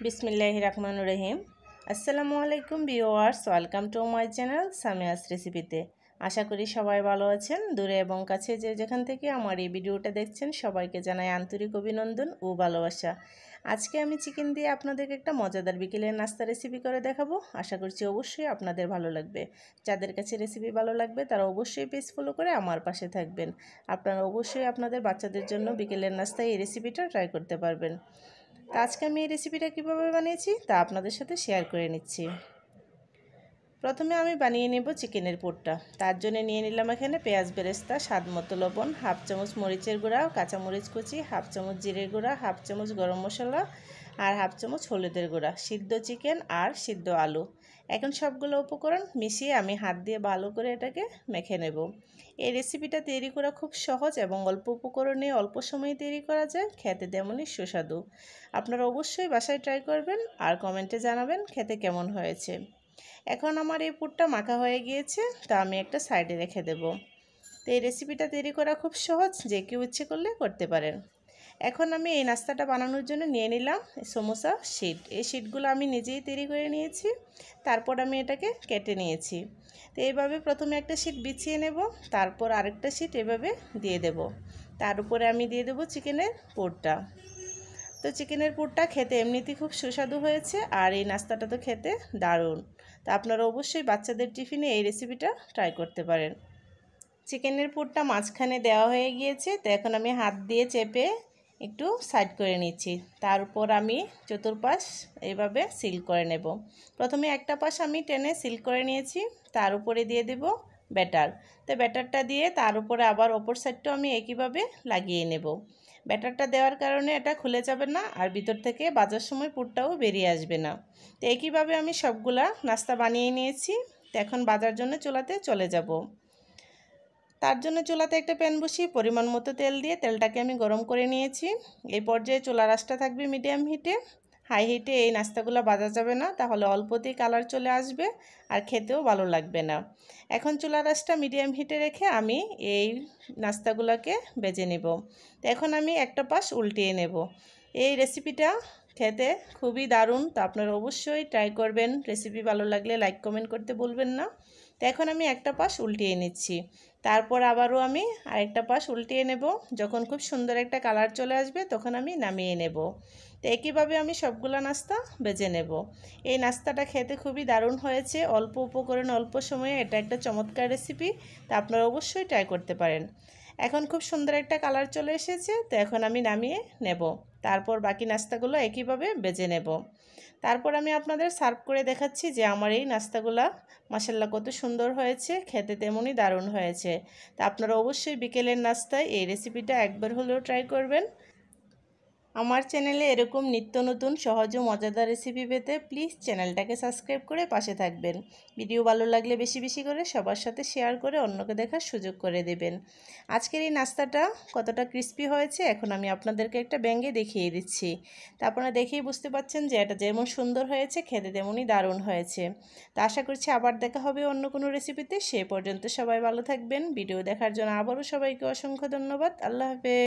বিসমিল্লাহির রহমানির রহিম। আসসালামু আলাইকুম viewers, welcome to my channel Samia's রেসিপিতে। আশা করি সবাই ভালো আছেন। দূরে এবং কাছে যে যেখান থেকে আমার এই ভিডিওটা দেখছেন সবাইকে জানাই আন্তরিক অভিনন্দন ও ভালোবাসা। আজকে আমি চিকেন দিয়ে আপনাদেরকে একটা মজাদার বিকেলের নাস্তা রেসিপি করে দেখাবো। আশা করছি অবশ্যই আপনাদের ভালো লাগবে। যাদের কাছে রেসিপি ভালো লাগবে তারা অবশ্যই পেজ ফলো করে আমার পাশে থাকবেন। আপনারা অবশ্যই আপনাদের বাচ্চাদের জন্য বিকেলের নাস্তায় এই রেসিপিটা ট্রাই করতে পারবেন। তা আজকে আমি এই রেসিপিটা কীভাবে বানিয়েছি তা আপনাদের সাথে শেয়ার করে নিচ্ছি। প্রথমে আমি বানিয়ে নেব চিকেনের পুরটা। তার জন্য নিয়ে নিলাম এখানে পেঁয়াজ বেরেস্তা, স্বাদ মতো লবণ, হাফ চামচ মরিচের গুঁড়া, কাঁচামরিচ কুচি, হাফ চামচ জিরের গুঁড়া, হাফ চামচ গরম মশলা আর হাফ চামচ হলুদের গুঁড়া, সিদ্ধ চিকেন আর সিদ্ধ আলু। এখন সবগুলো উপকরণ মিশিয়ে আমি হাত দিয়ে ভালো করে এটাকে মেখে নেব। এই রেসিপিটা তৈরি করা খুব সহজ এবং অল্প উপকরণে অল্প সময়ে তৈরি করা যায়, খেতে তেমনই সুস্বাদু। আপনারা অবশ্যই বাসায় ট্রাই করবেন আর কমেন্টে জানাবেন খেতে কেমন হয়েছে। এখন আমার এই পুরটা মাখা হয়ে গিয়েছে, তা আমি একটা সাইডে রেখে দেব। তো এই রেসিপিটা তৈরি করা খুব সহজ, যে কেউ ইচ্ছে করলে করতে পারেন। এখন আমি এই নাস্তাটা বানানোর জন্য নিয়ে নিলাম সমোসা শিট। এই শিটগুলো আমি নিজেই তৈরি করে নিয়েছি, তারপর আমি এটাকে কেটে নিয়েছি। তো এইভাবে প্রথমে একটা শিট বিছিয়ে নেব, তারপর আরেকটা শিট এভাবে দিয়ে দেব। তার উপরে আমি দিয়ে দেবো চিকেনের পুরটা। তো চিকেনের পুরটা খেতে এমনিতেই খুব সুস্বাদু হয়েছে আর এই নাস্তাটা তো খেতে দারুণ। তো আপনারা অবশ্যই বাচ্চাদের টিফিনে এই রেসিপিটা ট্রাই করতে পারেন। চিকেনের পুরটা মাঝখানে দেওয়া হয়ে গিয়েছে, তো এখন আমি হাত দিয়ে চেপে একটু সাইড করে নিচ্ছি। তার উপর আমি চতুর্পাশ এইভাবে সিল করে নেব। প্রথমে একটা পাশ আমি টেনে সিল করে নিয়েছি, তার উপরে দিয়ে দেব ব্যাটার। তো ব্যাটারটা দিয়ে তার উপরে আবার অপর সাইডটাও আমি একইভাবে লাগিয়ে নেব। ব্যাটারটা দেওয়ার কারণে এটা খুলে যাবে না আর ভিতর থেকে ভাজার সময় পুরটাও বেরিয়ে আসবে না। তো একইভাবে আমি সবগুলা নাস্তা বানিয়ে নিয়েছি। তো এখন ভাজার জন্য চুলাতে চলে যাব। তার জন্য চুলাতে একটা প্যান বসিয়ে পরিমাণ মতো তেল দিয়ে তেলটাকে আমি গরম করে নিয়েছি। এই পর্যায়ে চুলার আঁচটা থাকবে মিডিয়াম হিটে। হাই হিটে এই নাস্তাগুলো ভাজা যাবে না, তাহলে অল্পতেই কালার চলে আসবে আর খেতেও ভালো লাগবে না। এখন চুলার আঁচটা মিডিয়াম হিটে রেখে আমি এই নাস্তাগুলোকে ভেজে নেব। তো এখন আমি একটা পাশ উল্টিয়ে নেব। এই রেসিপিটা খেতে খুবই দারুণ, তো আপনারা অবশ্যই ট্রাই করবেন। রেসিপি ভালো লাগলে লাইক কমেন্ট করতে ভুলবেন না। তো এখন আমি একটা পাশ উল্টিয়ে নিচ্ছি, তারপর আবারও আমি আরেকটা পাশ উল্টিয়ে নেব। যখন খুব সুন্দর একটা কালার চলে আসবে তখন আমি নামিয়ে নেব। তো একইভাবে আমি সবগুলো নাস্তা ভেজে নেব। এই নাস্তাটা খেতে খুবই দারুণ হয়েছে, অল্প উপকরণ অল্প সময়ে এটা একটা চমৎকার রেসিপি, তা আপনারা অবশ্যই ট্রাই করতে পারেন। এখন খুব সুন্দর একটা কালার চলে এসেছে, তো এখন আমি নামিয়ে নেব। তারপর বাকি নাস্তাগুলো একইভাবে ভেজে নেব। তারপর আমি আপনাদের সার্ভ করে দেখাচ্ছি যে আমার এই নাস্তাগুলা মাশাআল্লাহ কত সুন্দর হয়েছে, খেতে তেমনই দারুণ হয়েছে। তা আপনারা অবশ্যই বিকেলের নাস্তায় এই রেসিপিটা একবার হলেও ট্রাই করবেন। আমার চ্যানেলে এরকম নিত্য নতুন সহজ ও মজাদার রেসিপি পেতে প্লিজ চ্যানেলটাকে সাবস্ক্রাইব করে পাশে থাকবেন। ভিডিও ভালো লাগলে বেশি বেশি করে সবার সাথে শেয়ার করে অন্যকে দেখার সুযোগ করে দেবেন। আজকের এই নাস্তাটা কতটা ক্রিস্পি হয়েছে এখন আমি আপনাদেরকে একটা ভেঙে দেখিয়ে দিচ্ছি। তা আপনারা দেখেই বুঝতে পারছেন যে এটা যেমন সুন্দর হয়েছে খেতে তেমনই দারুণ হয়েছে। তা আশা করছি আবার দেখা হবে অন্য কোনো রেসিপিতে। সে পর্যন্ত সবাই ভালো থাকবেন। ভিডিও দেখার জন্য আবারও সবাইকে অসংখ্য ধন্যবাদ। আল্লাহ হাফেজ।